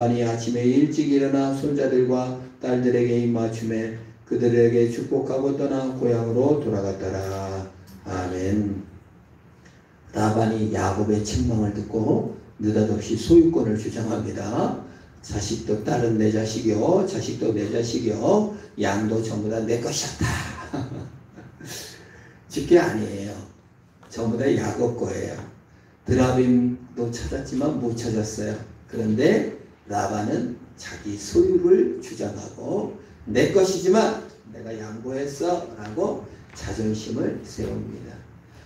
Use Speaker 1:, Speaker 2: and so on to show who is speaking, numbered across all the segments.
Speaker 1: 아니 아침에 일찍 일어나 손자들과 딸들에게 입맞춤에 그들에게 축복하고 떠나 고향으로 돌아갔더라. 아멘. 라반이 야곱의 책망을 듣고 느닷없이 소유권을 주장합니다. 자식도 딸은 내 자식이요, 자식도 내 자식이요, 양도 전부 다 내 것이었다. 집게 아니에요. 전부 다 야곱 거예요. 드라빔도 찾았지만 못 찾았어요. 그런데 라반은 자기 소유를 주장하고 내 것이지만 내가 양보했어 라고 자존심을 세웁니다.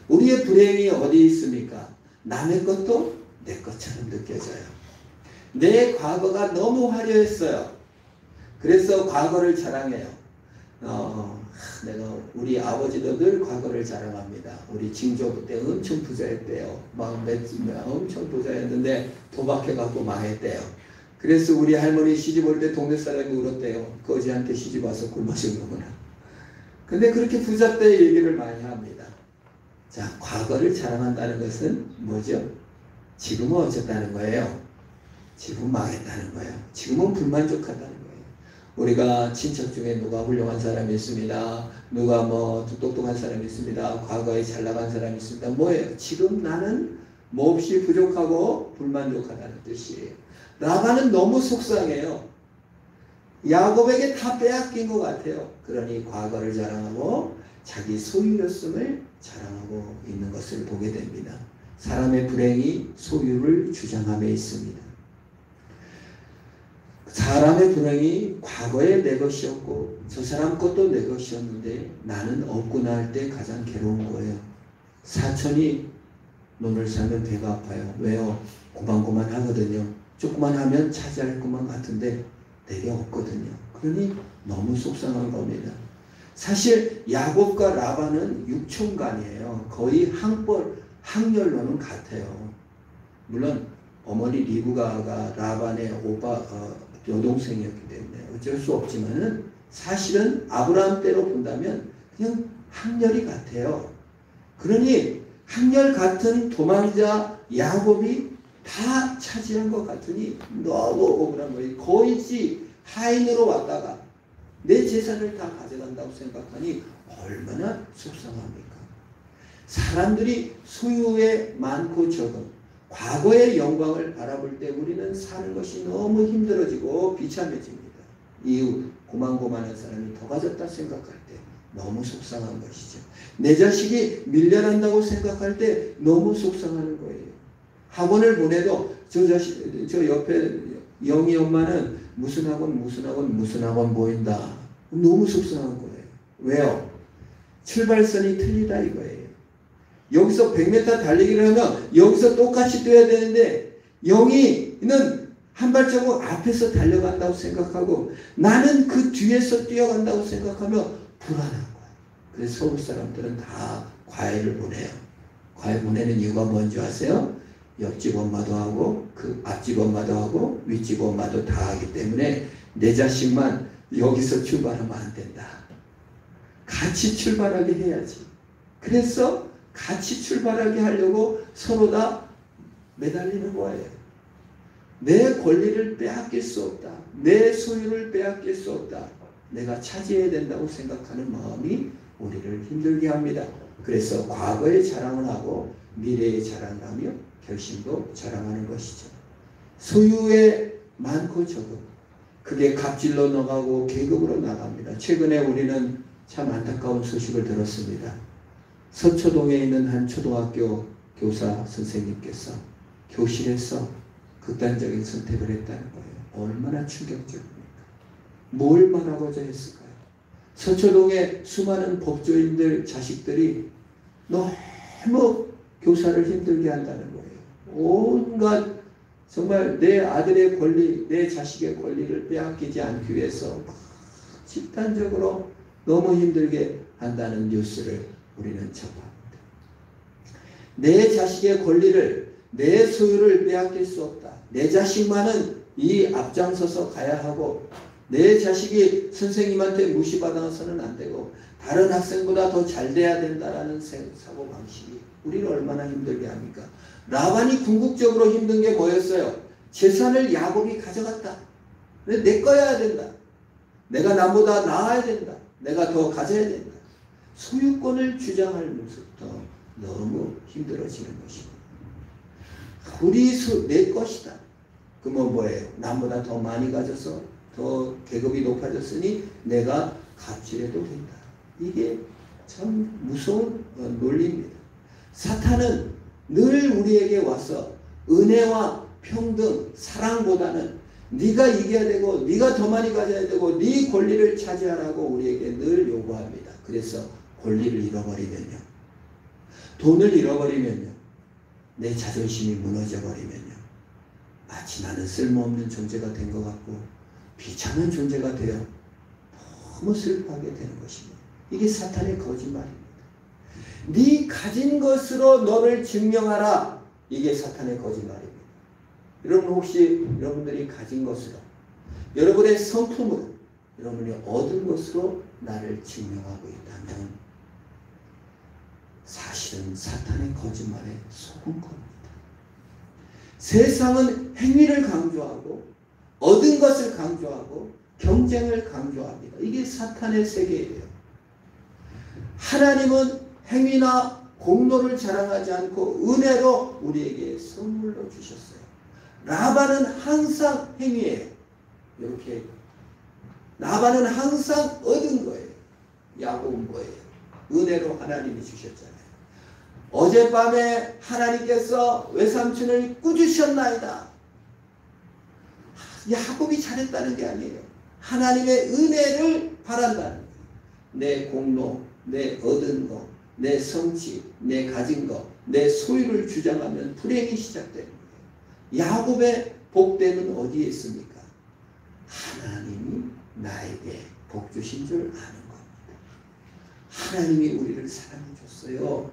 Speaker 1: 우리의 불행이 어디 있습니까? 남의 것도 내 것처럼 느껴져요. 내 과거가 너무 화려했어요. 그래서 과거를 자랑해요. 내가 우리 아버지도 늘 과거를 자랑합니다. 우리 징조부 때 엄청 부자였대요. 엄청 부자였는데 도박해갖고 망했대요. 그래서 우리 할머니 시집 올 때 동네 사람이 울었대요. 거지한테 시집 와서 굶어진 거구나. 근데 그렇게 부자 때 얘기를 많이 합니다. 자, 과거를 자랑한다는 것은 뭐죠? 지금은 어쨌다는 거예요. 지금 망했다는 거예요. 지금은 불만족하다는 거예요. 우리가 친척 중에 누가 훌륭한 사람이 있습니다. 누가 똑똑한 사람이 있습니다. 과거에 잘 나간 사람이 있습니다. 뭐예요? 지금 나는 몹시 부족하고 불만족하다는 뜻이에요. 라반은 너무 속상해요. 야곱에게 다 빼앗긴 것 같아요. 그러니 과거를 자랑하고 자기 소유였음을 자랑하고 있는 것을 보게 됩니다. 사람의 불행이 소유를 주장함에 있습니다. 사람의 불행이 과거에 내 것이었고 저 사람 것도 내 것이었는데 나는 없구나 할 때 가장 괴로운 거예요. 사촌이 논을 사면 배가 아파요. 왜요? 고만고만 하거든요. 조금만 하면 차지할 것만 같은데 내게 없거든요. 그러니 너무 속상한 겁니다. 사실 야곱과 라반은 육촌간이에요. 거의 학렬로는 같아요. 물론 어머니 리브가가 라반의 여동생이었기 때문에 어쩔 수 없지만은 사실은 아브라함 때로 본다면 그냥 학렬이 같아요. 그러니 학렬 같은 도망자 야곱이 다 차지한 것 같으니 너무 억울한 거예요. 거의지 하인으로 왔다가 내 재산을 다 가져간다고 생각하니 얼마나 속상합니까? 사람들이 소유에 많고 적은 과거의 영광을 바라볼 때 우리는 사는 것이 너무 힘들어지고 비참해집니다. 이후 고만고만한 사람이 더 가졌다 생각할 때 너무 속상한 것이죠. 내 자식이 밀려난다고 생각할 때 너무 속상하는 거예요. 학원을 보내도 저 옆에 영희 엄마는 무슨 학원 보인다. 너무 속상한 거예요. 왜요? 출발선이 틀리다 이거예요. 여기서 100m 달리기를 하면 여기서 똑같이 뛰어야 되는데 영희는 한 발자국 앞에서 달려간다고 생각하고 나는 그 뒤에서 뛰어간다고 생각하면 불안한 거예요. 그래서 서울 사람들은 다 과외를 보내요. 과외 보내는 이유가 뭔지 아세요? 옆집 엄마도 하고 그 앞집 엄마도 하고 윗집 엄마도 다 하기 때문에 내 자식만 여기서 출발하면 안 된다. 같이 출발하게 해야지. 그래서 같이 출발하게 하려고 서로 다 매달리는 거예요. 내 권리를 빼앗길 수 없다. 내 소유를 빼앗길 수 없다. 내가 차지해야 된다고 생각하는 마음이 우리를 힘들게 합니다. 그래서 과거의 자랑을 하고 미래의 자랑을 하며 결심도 자랑하는 것이죠. 소유에 많고 적음. 그게 갑질로 나가고 계급으로 나갑니다. 최근에 우리는 참 안타까운 소식을 들었습니다. 서초동에 있는 한 초등학교 교사 선생님께서 교실에서 극단적인 선택을 했다는 거예요. 얼마나 충격적입니까? 뭘 말하고자 했을까요? 서초동의 수많은 법조인들 자식들이 너무 교사를 힘들게 한다는 거예요. 온갖 정말 내 아들의 권리, 내 자식의 권리를 빼앗기지 않기 위해서 집단적으로 너무 힘들게 한다는 뉴스를 우리는 접합니다. 내 자식의 권리를, 내 소유를 빼앗길 수 없다. 내 자식만은 이 앞장서서 가야 하고 내 자식이 선생님한테 무시받아서는 안 되고 다른 학생보다 더 잘 돼야 된다라는 사고방식이 우리를 얼마나 힘들게 합니까? 라반이 궁극적으로 힘든 게 뭐였어요? 재산을 야곱이 가져갔다. 내 거여야 된다. 내가 남보다 나아야 된다. 내가 더 가져야 된다. 소유권을 주장할 모습부터 너무 힘들어지는 것입니다. 내 것이다. 그러면 뭐예요? 남보다 더 많이 가져서 더 계급이 높아졌으니 내가 갑질해도 된다. 이게 참 무서운 논리입니다. 사탄은 늘 우리에게 와서 은혜와 평등, 사랑보다는 네가 이겨야 되고 네가 더 많이 가져야 되고 네 권리를 차지하라고 우리에게 늘 요구합니다. 그래서 권리를 잃어버리면요, 돈을 잃어버리면요, 내 자존심이 무너져버리면요, 마치 나는 쓸모없는 존재가 된 것 같고 비참한 존재가 되어 너무 슬퍼하게 되는 것입니다. 이게 사탄의 거짓말입니다. 네 가진 것으로 너를 증명하라. 이게 사탄의 거짓말입니다. 여러분 혹시 여러분들이 가진 것으로, 여러분의 성품으로, 여러분이 얻은 것으로 나를 증명하고 있다면 사실은 사탄의 거짓말에 속은 겁니다. 세상은 행위를 강조하고 얻은 것을 강조하고 경쟁을 강조합니다. 이게 사탄의 세계예요. 하나님은 행위나 공로를 자랑하지 않고 은혜로 우리에게 선물로 주셨어요. 라반은 항상 행위예요. 이렇게 라반은 항상 얻은 거예요. 야곱은 뭐예요? 은혜로 하나님이 주셨잖아요. 어젯밤에 하나님께서 외삼촌을 꾸주셨나이다. 야곱이 잘했다는 게 아니에요. 하나님의 은혜를 바란다는 거예요. 내 공로, 내 얻은 거, 내 성취, 내 가진 거, 내 소유를 주장하면 불행이 시작되는 거예요. 야곱의 복됨은 어디에 있습니까? 하나님이 나에게 복 주신 줄 아는 겁니다. 하나님이 우리를 사랑해 줬어요.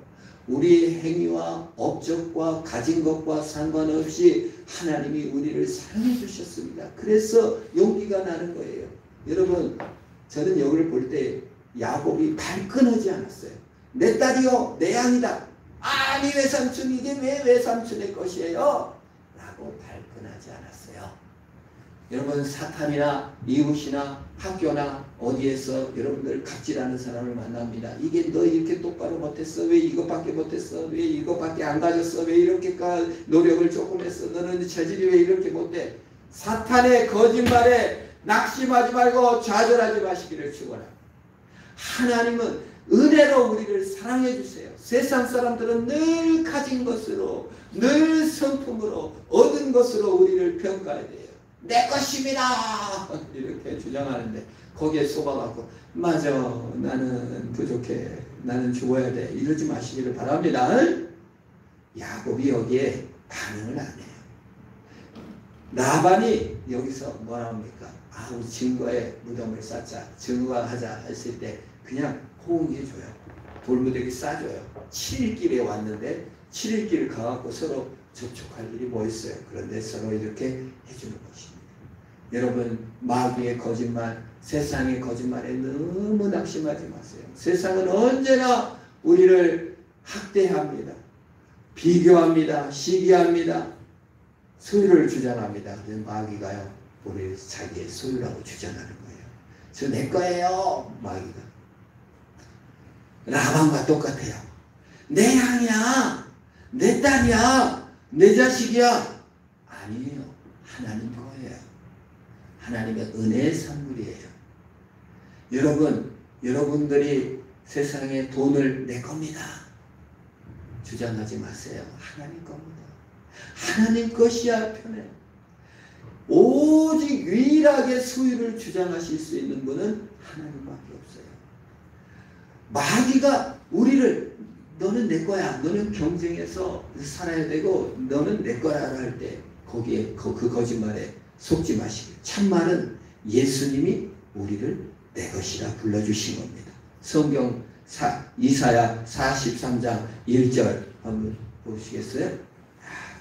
Speaker 1: 우리의 행위와 업적과 가진 것과 상관없이 하나님이 우리를 사랑해 주셨습니다. 그래서 용기가 나는 거예요. 여러분, 저는 여기를 볼 때 야곱이 발끈하지 않았어요. 내 딸이요, 내 양이다. 아니 외삼촌, 이게 왜 외삼촌의 것이에요? 라고 발끈하지 않았어요. 여러분, 사탄이나 이웃이나 학교나 어디에서 여러분들 갑질하는 사람을 만납니다. 이게 너 이렇게 똑바로 못했어? 왜 이것밖에 못했어? 왜 이것밖에 안 가졌어? 왜 이렇게 노력을 조금 했어? 너는 체질이 왜 이렇게 못해? 사탄의 거짓말에 낙심하지 말고 좌절하지 마시기를 축원합니다. 하나님은 은혜로 우리를 사랑해 주세요. 세상 사람들은 늘 가진 것으로, 늘 성품으로, 얻은 것으로 우리를 평가해야 돼요. 내 것입니다 이렇게 주장하는데 거기에 속아갖고 맞아, 나는 부족해, 나는 죽어야 돼, 이러지 마시기를 바랍니다. 야곱이 여기에 반응을 안 해요. 라반이 여기서 뭐라 합니까? 우리 증거에 무덤을 쌓자, 증거하자 했을 때 그냥 호응해줘요. 돌무더기 싸줘요. 7일길에 왔는데 7일길 가갖고 서로 접촉할 일이 뭐 있어요. 그런데 서로 이렇게 해주는 것입니다. 여러분, 마귀의 거짓말, 세상의 거짓말에 너무 낙심하지 마세요. 세상은 언제나 우리를 학대합니다. 비교합니다. 시기합니다. 소유를 주장합니다. 근데 마귀가요, 우리를 자기의 소유라고 주장하는 거예요. 저 내 거예요. 마귀가. 라반과 똑같아요. 내 양이야, 내 딸이야, 내 자식이야. 아니에요. 하나님 거예요. 하나님의 은혜의 선물이에요. 여러분들이 세상에 돈을 내 겁니다 주장하지 마세요. 하나님 겁니다. 하나님 것이야 편해. 오직 유일하게 소유를 주장하실 수 있는 분은 하나님밖에 없어요. 마귀가 우리를 너는 내 거야, 너는 경쟁해서 살아야 되고 너는 내 거야 할 때 거기에 그 거짓말에 속지 마시길. 참말은 예수님이 우리를 내 것이라 불러주신 겁니다. 성경 이사야 43장 1절 한번 보시겠어요?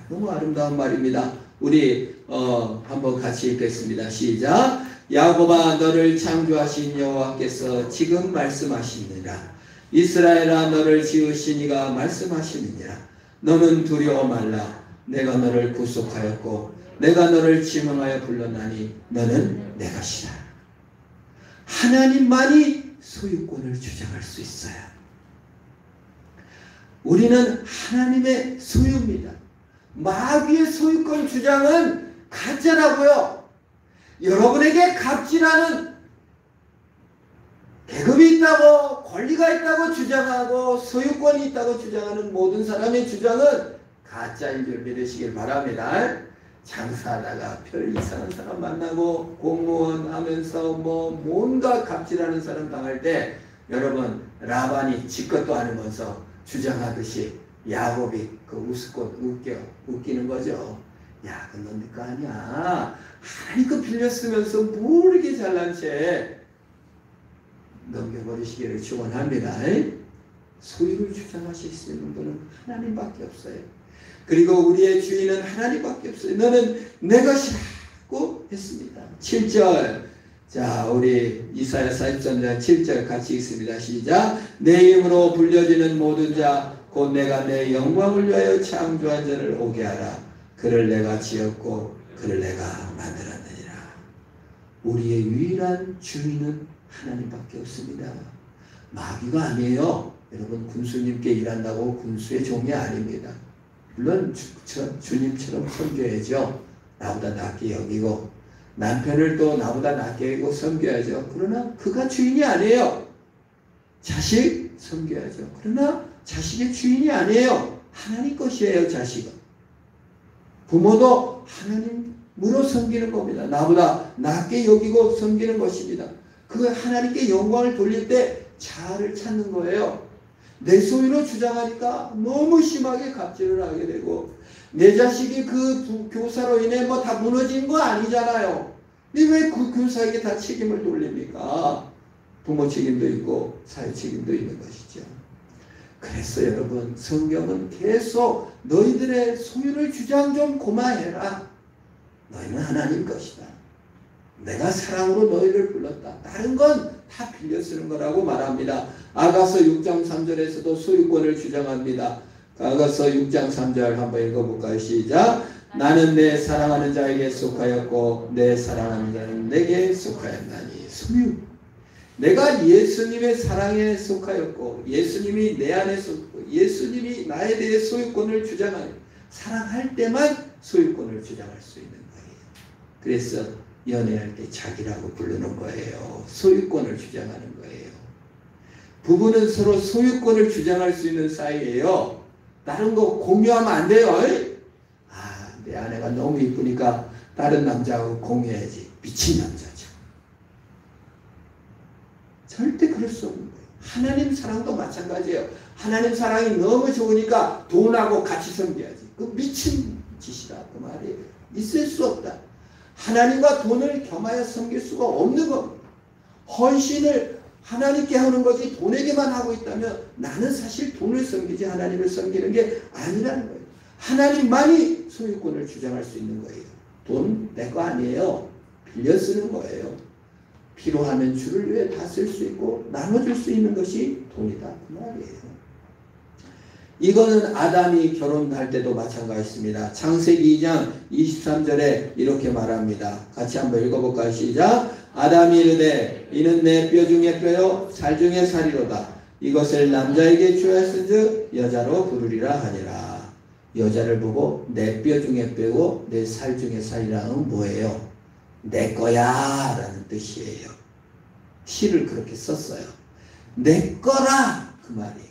Speaker 1: 너무 아름다운 말입니다. 우리 한번 같이 읽겠습니다. 시작. 야곱아, 너를 창조하신 여호와께서 지금 말씀하시느니라. 이스라엘아, 너를 지으신 이가 말씀하시느니라. 너는 두려워 말라. 내가 너를 구속하였고 내가 너를 지명하여 불렀나니 너는 내 것이라. 하나님만이 소유권을 주장할 수 있어요. 우리는 하나님의 소유입니다. 마귀의 소유권 주장은 가짜라고요. 여러분에게 갑질하는 계급이 있다고, 권리가 있다고 주장하고 소유권이 있다고 주장하는 모든 사람의 주장은 가짜인 줄 믿으시길 바랍니다. 장사하다가 별 이상한 사람 만나고 공무원 하면서 뭔가 갑질하는 사람 당할 때 여러분 라반이 지 것도 아니면서 주장하듯이 야곱이 그 웃기는 거죠. 야, 그건 네 거 아니야. 하나님 거 빌렸으면서 뭘 이렇게 잘난 채 넘겨버리시기를 축원합니다. 소유를 주장하실 수 있는 분은 하나님밖에 없어요. 그리고 우리의 주인은 하나님밖에 없어요. 너는 내 것이라고 했습니다. 7절. 자, 우리 이사야 43장 7절 같이 읽습니다. 시작. 내 이름으로 불려지는 모든 자 곧 내가 내 영광을 위하여 창조한 자를 오게 하라. 그를 내가 지었고 그를 내가 만들었느니라. 우리의 유일한 주인은 하나님밖에 없습니다. 마귀가 아니에요. 여러분 군수님께 일한다고 군수의 종이 아닙니다. 물론 주님처럼 섬겨야죠. 나보다 낮게 여기고 남편을 또 나보다 낮게 여기고 섬겨야죠. 그러나 그가 주인이 아니에요. 자식 섬겨야죠. 그러나 자식의 주인이 아니에요. 하나님 것이에요. 자식은. 부모도 하나님으로 섬기는 겁니다. 나보다 낮게 여기고 섬기는 것입니다. 그 하나님께 영광을 돌릴 때 자아를 찾는 거예요. 내 소유로 주장하니까 너무 심하게 갑질을 하게 되고 내 자식이 그 교사로 인해 다 무너진 거 아니잖아요. 근데 왜 그 교사에게 다 책임을 돌립니까? 부모 책임도 있고 사회 책임도 있는 것이죠. 그래서 여러분 성경은 계속 너희들의 소유를 주장 좀 고마해라. 너희는 하나님 것이다. 내가 사랑으로 너희를 불렀다. 다른 건 다 빌려 쓰는 거라고 말합니다. 아가서 6장 3절에서도 소유권을 주장합니다. 아가서 6장 3절 한번 읽어볼까요? 시작. 나는 내 사랑하는 자에게 속하였고 내 사랑하는 자는 내게 속하였나니. 소유. 내가 예수님의 사랑에 속하였고 예수님이 내 안에 속고 예수님이 나에 대해 소유권을 주장하여 사랑할 때만 소유권을 주장할 수 있는 거예요. 그래서 연애할 때 자기라고 부르는 거예요. 소유권을 주장하는 거예요. 부부는 서로 소유권을 주장할 수 있는 사이예요. 다른 거 공유하면 안 돼요. 아, 내 아내가 너무 이쁘니까 다른 남자하고 공유해야지. 미친 남자죠. 절대 그럴 수 없는 거예요. 하나님 사랑도 마찬가지예요. 하나님 사랑이 너무 좋으니까 돈하고 같이 섬겨야지. 그 미친 짓이다. 그 말이 있을 수 없다. 하나님과 돈을 겸하여 섬길 수가 없는 겁니다. 헌신을 하나님께 하는 것이 돈에게만 하고 있다면 나는 사실 돈을 섬기지 하나님을 섬기는 게 아니라는 거예요. 하나님만이 소유권을 주장할 수 있는 거예요. 돈 내 거 아니에요. 빌려 쓰는 거예요. 필요하면 주를 위해 다 쓸 수 있고 나눠줄 수 있는 것이 돈이다. 그 말이에요. 이거는 아담이 결혼할 때도 마찬가지입니다. 창세기 2장 23절에 이렇게 말합니다. 같이 한번 읽어볼까요? 시작. 아담이 이르되 이는 내 뼈 중에 뼈요 살 중에 살이로다. 이것을 남자에게 주었은즉 여자로 부르리라 하니라. 여자를 보고 내 뼈 중에 뼈고 내 살 중에 살이라는 뭐예요? 내 거야 라는 뜻이에요. 시를 그렇게 썼어요. 내 거라 그 말이에요.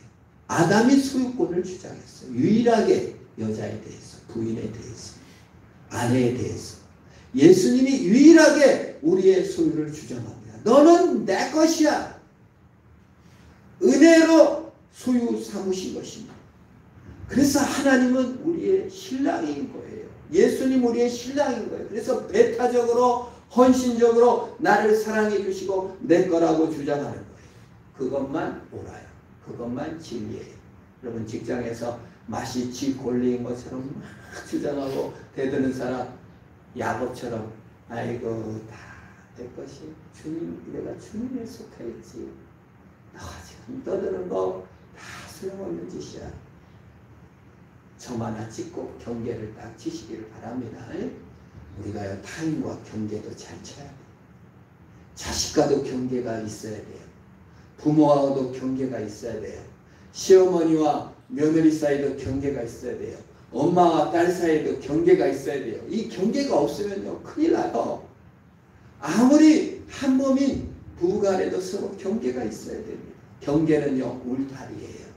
Speaker 1: 아담이 소유권을 주장했어요. 유일하게 여자에 대해서, 부인에 대해서, 아내에 대해서. 예수님이 유일하게 우리의 소유를 주장합니다. 너는 내 것이야. 은혜로 소유 삼으신 것입니다. 그래서 하나님은 우리의 신랑인 거예요. 예수님 우리의 신랑인 거예요. 그래서 배타적으로 헌신적으로 나를 사랑해 주시고 내 거라고 주장하는 거예요. 그것만 옳아요. 그것만 진리예요. 여러분 직장에서 맛이 지 권리인 것처럼 막 주장하고 대드는 사람 야곱처럼 아이고 다 내 것이 주님 내가 주님에 속해 있지. 너가 지금 떠드는 거 다 소용없는 짓이야. 점 하나 찍고 경계를 딱 치시기를 바랍니다. 우리가 타인과 경계도 잘 쳐야 돼요. 자식과도 경계가 있어야 돼요. 부모와도 경계가 있어야 돼요. 시어머니와 며느리 사이도 경계가 있어야 돼요. 엄마와 딸 사이에도 경계가 있어야 돼요. 이 경계가 없으면요 큰일 나요. 아무리 한 몸인 부부간에도 서로 경계가 있어야 됩니다. 경계는요 울타리예요.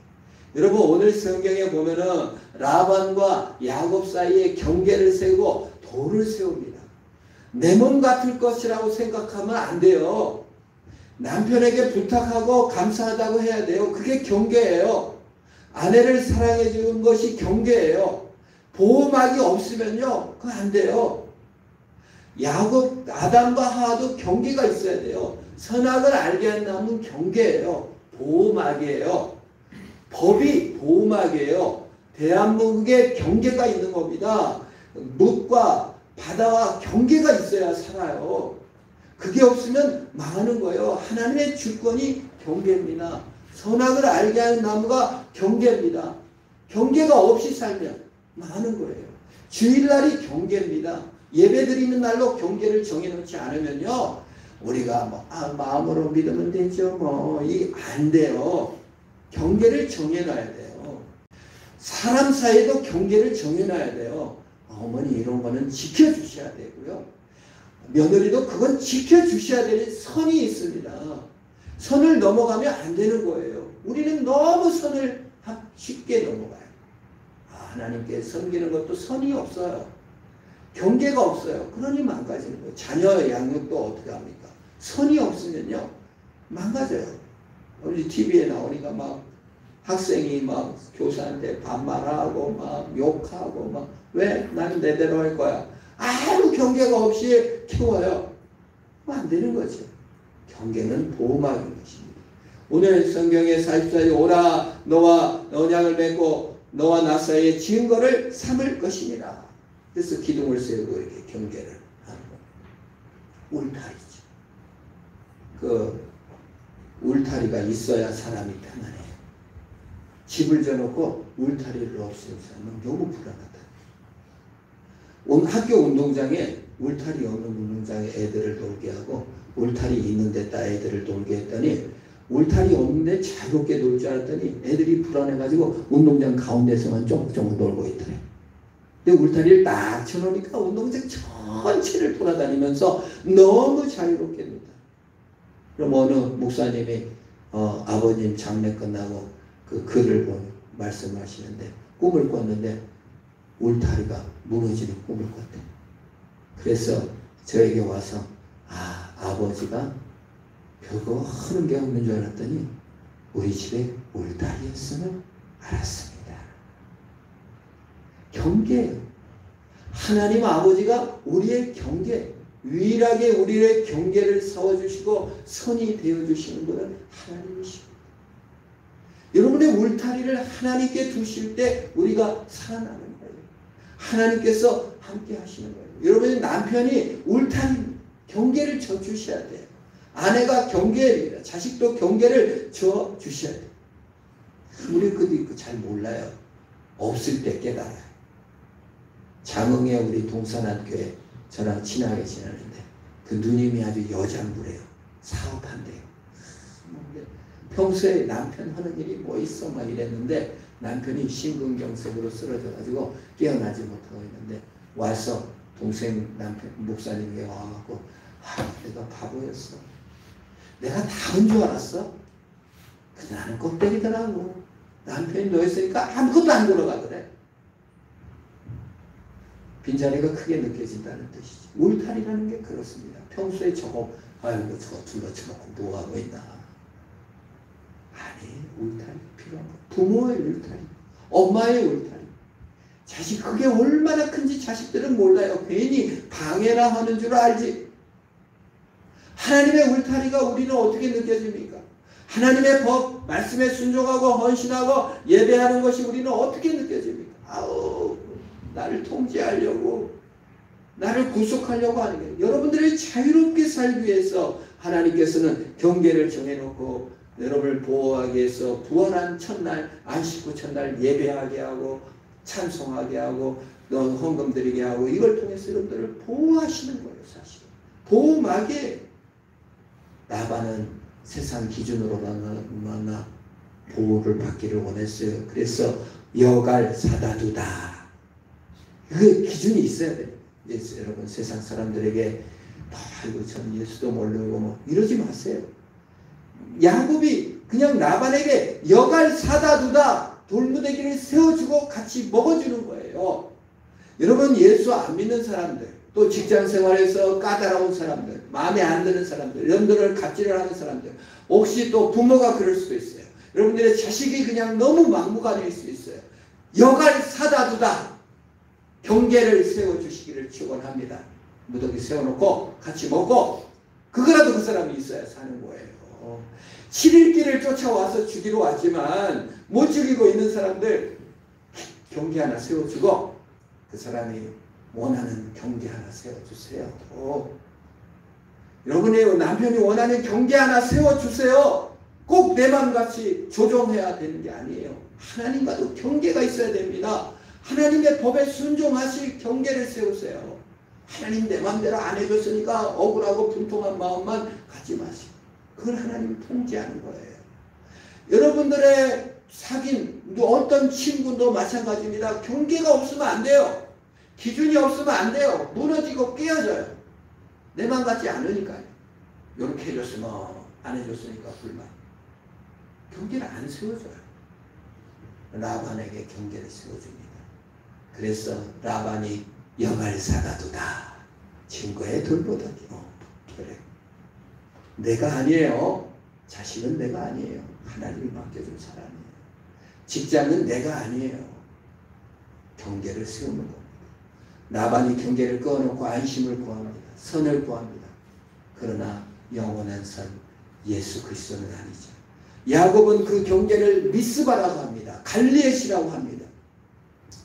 Speaker 1: 여러분 오늘 성경에 보면은 라반과 야곱 사이에 경계를 세우고 돌을 세웁니다. 내 몸 같을 것이라고 생각하면 안 돼요. 남편에게 부탁하고 감사하다고 해야 돼요. 그게 경계예요. 아내를 사랑해 주는 것이 경계예요. 보호막이 없으면요 그거 안 돼요. 야곱, 아담과 하와도 경계가 있어야 돼요. 선악을 알게 한 나무는 경계예요. 보호막이에요. 법이 보호막이에요. 대한민국에 경계가 있는 겁니다. 묵과 바다와 경계가 있어야 살아요. 그게 없으면 망하는 거예요. 하나님의 주권이 경계입니다. 선악을 알게 하는 나무가 경계입니다. 경계가 없이 살면 망하는 거예요. 주일날이 경계입니다. 예배 드리는 날로 경계를 정해놓지 않으면요 우리가 마음으로 믿으면 되죠 이 안 돼요. 경계를 정해놔야 돼요. 사람 사이에도 경계를 정해놔야 돼요. 어머니 이런 거는 지켜주셔야 되고요. 며느리도 그건 지켜주셔야 될 선이 있습니다. 선을 넘어가면 안 되는 거예요. 우리는 너무 선을 쉽게 넘어가요. 하나님께 섬기는 것도 선이 없어요. 경계가 없어요. 그러니 망가지는 거예요. 자녀 양육도 어떻게 합니까? 선이 없으면요 망가져요. 우리 TV에 나오니까 막 학생이 막 교사한테 반말하고 막 욕하고 막 왜? 나는 내대로 할 거야. 아무 경계가 없이 키워요. 안 되는 거죠. 경계는 보호막인 것입니다. 오늘 성경에 44절 오라 너와 언약을 맺고 너와 나 사이에 증거를 삼을 것이니라. 그래서 기둥을 세우고 이렇게 경계를 하는 거예요. 울타리죠. 그 울타리가 있어야 사람이 편안해요. 집을 져놓고 울타리를 없애는 사람은 너무 불안하다. 학교 운동장에 울타리 없는 운동장에 애들을 놀게 하고 울타리 있는 데다 애들을 놀게 했더니 울타리 없는데 자유롭게 놀 줄 알았더니 애들이 불안해가지고 운동장 가운데서만 쫑쫑 놀고 있더래. 근데 울타리를 딱 쳐놓으니까 운동장 전체를 돌아다니면서 너무 자유롭게 놀다. 그럼 어느 목사님이 아버님 장례 끝나고 그 글을 보고 말씀하시는데 꿈을 꿨는데 울타리가 무너지는 꿈을 꿨대. 그래서 저에게 와서 아버지가 별거 하는 게 없는 줄 알았더니 우리 집에 울타리였음을 알았습니다. 경계예요. 하나님 아버지가 우리의 경계, 유일하게 우리의 경계를 세워주시고 선이 되어주시는 분은 하나님이십니다. 여러분의 울타리를 하나님께 두실 때 우리가 살아나는 거예요. 하나님께서 함께 하시는 거예요. 여러분의 남편이 울타리, 경계를 져주셔야 돼요. 아내가 경계입니다. 자식도 경계를 져주셔야 돼요. 우리 그도 잘 몰라요. 없을 때 깨달아요. 장흥에 우리 동산학교에 저랑 친하게 지내는데 그 누님이 아주 여장부래요. 사업한대요. 평소에 남편 하는 일이 뭐 있어 막 이랬는데 남편이 심근경색으로 쓰러져가지고 깨어나지 못하고 있는데 와서 동생 남편 목사님에게 와갖고 내가 바보였어. 내가 다 한 줄 알았어. 근데 나는 껍데기더라고. 남편이 너였으니까 아무것도 안 돌아가더래. 빈자리가 크게 느껴진다는 뜻이지. 울타리라는 게 그렇습니다. 평소에 저거 아이고 저거 둘러쳐놓고 뭐하고 있나. 아니 울타리 필요한 거. 부모의 울타리, 엄마의 울타리. 자식 그게 얼마나 큰지 자식들은 몰라요. 괜히 방해나 하는 줄 알지. 하나님의 울타리가 우리는 어떻게 느껴집니까? 하나님의 법, 말씀에 순종하고 헌신하고 예배하는 것이 우리는 어떻게 느껴집니까? 아우 나를 통제하려고 나를 구속하려고 하는 거예요. 여러분들이 자유롭게 살기 위해서 하나님께서는 경계를 정해놓고 여러분을 보호하기 위해서 부활한 첫날 안식 후 첫날 예배하게 하고 찬송하게 하고 너 헌금 드리게 하고 이걸 통해서 여러분들을 보호하시는 거예요. 사실 보호막에 라반은 세상 기준으로나 보호를 받기를 원했어요. 그래서 여갈 사다 두다. 그 기준이 있어야 돼요. 여러분 세상 사람들에게 아이고 저는 예수도 모르고 뭐 이러지 마세요. 야곱이 그냥 라반에게 여갈 사다 두다 돌무더기를 세워주고 같이 먹어주는 거예요. 여러분 예수 안 믿는 사람들 또 직장생활에서 까다로운 사람들 마음에 안 드는 사람들 여러분들을 갑질을 하는 사람들 혹시 또 부모가 그럴 수도 있어요. 여러분들의 자식이 그냥 너무 막무가내일 수 있어요. 여갈 사다 두다 경계를 세워주시기를 축원합니다. 무더기 세워놓고 같이 먹고 그거라도 그 사람이 있어야 사는 거예요. 7일길을 쫓아와서 죽이러 왔지만 못 죽이고 있는 사람들 경계 하나 세워주고 그 사람이 원하는 경계 하나 세워주세요. 여러분의 남편이 원하는 경계 하나 세워주세요. 꼭 내 맘같이 조종해야 되는 게 아니에요. 하나님과도 경계가 있어야 됩니다. 하나님의 법에 순종하실 경계를 세우세요. 하나님 내 맘대로 안 해줬으니까 억울하고 분통한 마음만 갖지 마시고 그걸 하나님이 통제하는 거예요. 여러분들의 사귄 어떤 친구도 마찬가지입니다. 경계가 없으면 안 돼요. 기준이 없으면 안 돼요. 무너지고 깨어져요. 내 맘 같지 않으니까요. 이렇게 해줬으면 안 해줬으니까 불만. 경계를 안 세워줘요. 라반에게 경계를 세워줍니다. 그래서 라반이 여갈 사다 두다. 친구의 돌보더기. 그래. 내가 아니에요. 자식은 내가 아니에요. 하나님이 맡겨준 사람이에요. 직장은 내가 아니에요. 경계를 세우는 겁니다. 라반이 경계를 꺼놓고 안심을 구합니다. 선을 구합니다. 그러나 영원한 선 예수 그리스도는 아니죠. 야곱은 그 경계를 미스바라고 합니다. 갈리엣이라고 합니다.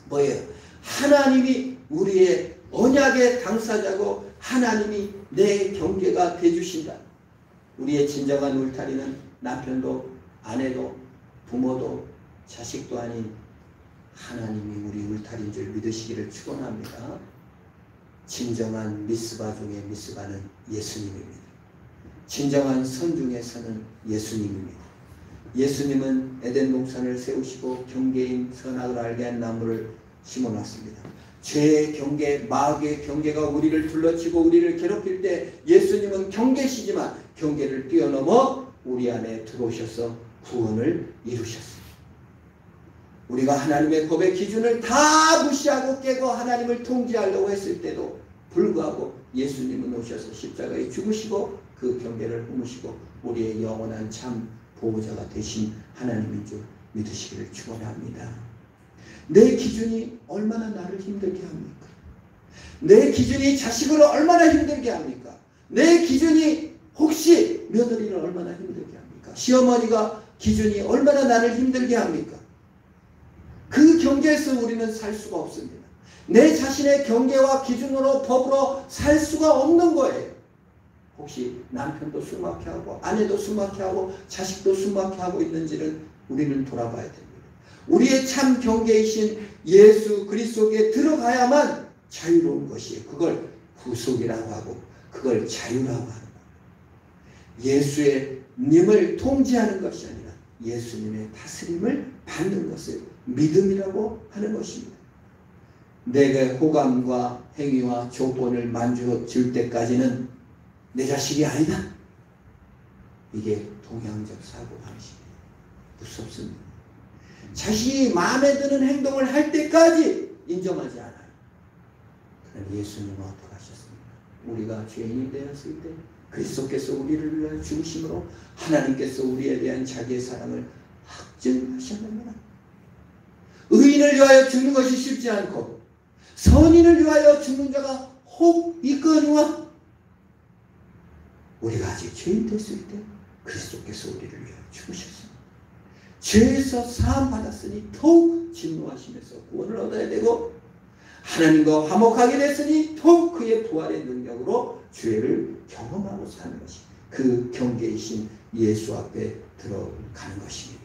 Speaker 1: 뭐예요? 하나님이 우리의 언약의 당사자고 하나님이 내 경계가 되주신다. 우리의 진정한 울타리는 남편도 아내도 부모도 자식도 아닌 하나님이 우리 울타리인 줄 믿으시기를 축원합니다. 진정한 미스바 중에 미스바는 예수님입니다. 진정한 선 중에 선은 예수님입니다. 예수님은 에덴 동산을 세우시고 경계인 선악을 알게 한 나무를 심어놨습니다. 죄의 경계, 마귀의 경계가 우리를 둘러치고 우리를 괴롭힐 때 예수님은 경계시지만 경계를 뛰어넘어 우리 안에 들어오셔서 구원을 이루셨습니다. 우리가 하나님의 법의 기준을 다 무시하고 깨고 하나님을 통제하려고 했을 때도 불구하고 예수님은 오셔서 십자가에 죽으시고 그 경계를 뿜으시고 우리의 영원한 참 보호자가 되신 하나님인 줄 믿으시기를 축원합니다. 내 기준이 얼마나 나를 힘들게 합니까? 내 기준이 자식을 얼마나 힘들게 합니까? 내 기준이 혹시 며느리를 얼마나 힘들게 합니까? 시어머니가 기준이 얼마나 나를 힘들게 합니까? 그 경계에서 우리는 살 수가 없습니다. 내 자신의 경계와 기준으로 법으로 살 수가 없는 거예요. 혹시 남편도 숨막혀 하고 아내도 숨막혀 하고 자식도 숨막혀 하고 있는지를 우리는 돌아봐야 됩니다. 우리의 참 경계이신 예수 그리스도께 들어가야만 자유로운 것이에요. 그걸 구속이라고 하고 그걸 자유라고 하는 거예요. 예수의 님을 통제하는 것이 아니라 예수님의 다스림을 받는 것을 믿음이라고 하는 것입니다. 내게 호감과 행위와 조건을 만져줄 때까지는 내 자식이 아니다. 이게 동양적 사고방식이에요. 무섭습니다. 자신이 마음에 드는 행동을 할 때까지 인정하지 않아요. 그럼 예수님은 어떻게 하셨습니까? 우리가 죄인이 되었을 때 그리스도께서 우리를 위하여 죽으심으로 하나님께서 우리에 대한 자기의 사랑을 확증하셨느니라. 의인을 위하여 죽는 것이 쉽지 않고 선인을 위하여 죽는 자가 혹 있거니와 우리가 아직 죄인 됐을 때 그리스도께서 우리를 위하여 죽으셨습니다. 죄에서 사함 받았으니 더욱 진노하시면서 구원을 얻어야 되고 하나님과 화목하게 됐으니 더욱 그의 부활의 능력으로 죄를 경험하고 사는 것이 그 경계이신 예수 앞에 들어가는 것입니다.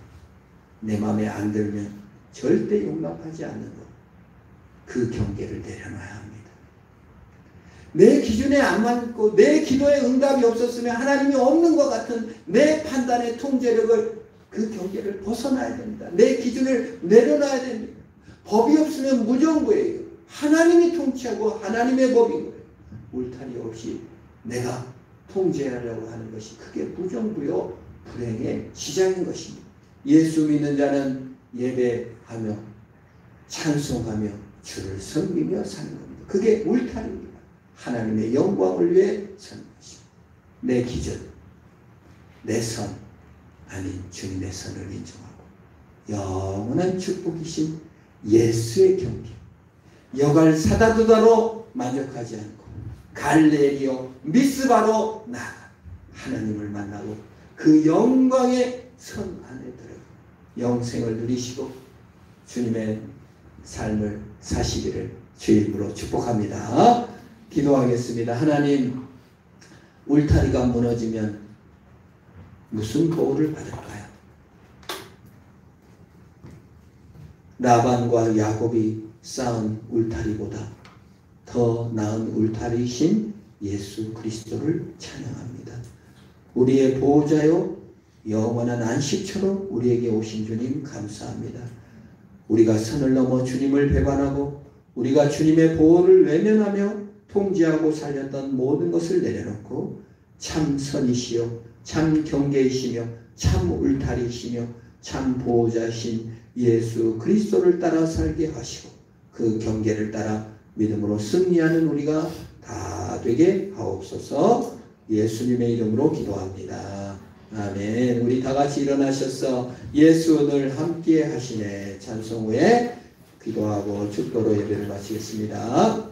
Speaker 1: 내 마음에 안 들면 절대 용납하지 않는 것. 그 경계를 내려놔야 합니다. 내 기준에 안 맞고 내 기도에 응답이 없었으면 하나님이 없는 것 같은 내 판단의 통제력을 그 경계를 벗어나야 됩니다. 내 기준을 내려놔야 됩니다. 법이 없으면 무정부예요. 하나님이 통치하고 하나님의 법인 거예요. 울타리 없이 내가 통제하려고 하는 것이 그게 무정부요 불행의 시작인 것입니다. 예수 믿는 자는 예배하며 찬송하며 주를 섬기며 사는 겁니다. 그게 울타리입니다. 하나님의 영광을 위해 사는 것입니다. 내 기준, 내 선 아닌 주님의 선을 인정하고 영원한 축복이신 예수의 경계, 여갈 사다두다로 만족하지 않고 갈레리오 미스바로 나아가 하나님을 만나고 그 영광의 선 안에 들어가 영생을 누리시고 주님의 삶을 사시기를 주의 이름으로 축복합니다. 기도하겠습니다. 하나님, 울타리가 무너지면 무슨 보호를 받을까요? 라반과 야곱이 쌓은 울타리보다 더 나은 울타리이신 예수 그리스도를 찬양합니다. 우리의 보호자요 영원한 안식처로 우리에게 오신 주님 감사합니다. 우리가 선을 넘어 주님을 배반하고 우리가 주님의 보호를 외면하며 통제하고 살렸던 모든 것을 내려놓고 참 선이시여 참 경계이시며 참 울타리이시며 참 보호자이신 예수 그리스도를 따라 살게 하시고 그 경계를 따라 믿음으로 승리하는 우리가 다 되게 하옵소서. 예수님의 이름으로 기도합니다. 아멘. 우리 다 같이 일어나셔서 예수 늘 함께 하시네 찬송 후에 기도하고 축도로 예배를 마치겠습니다.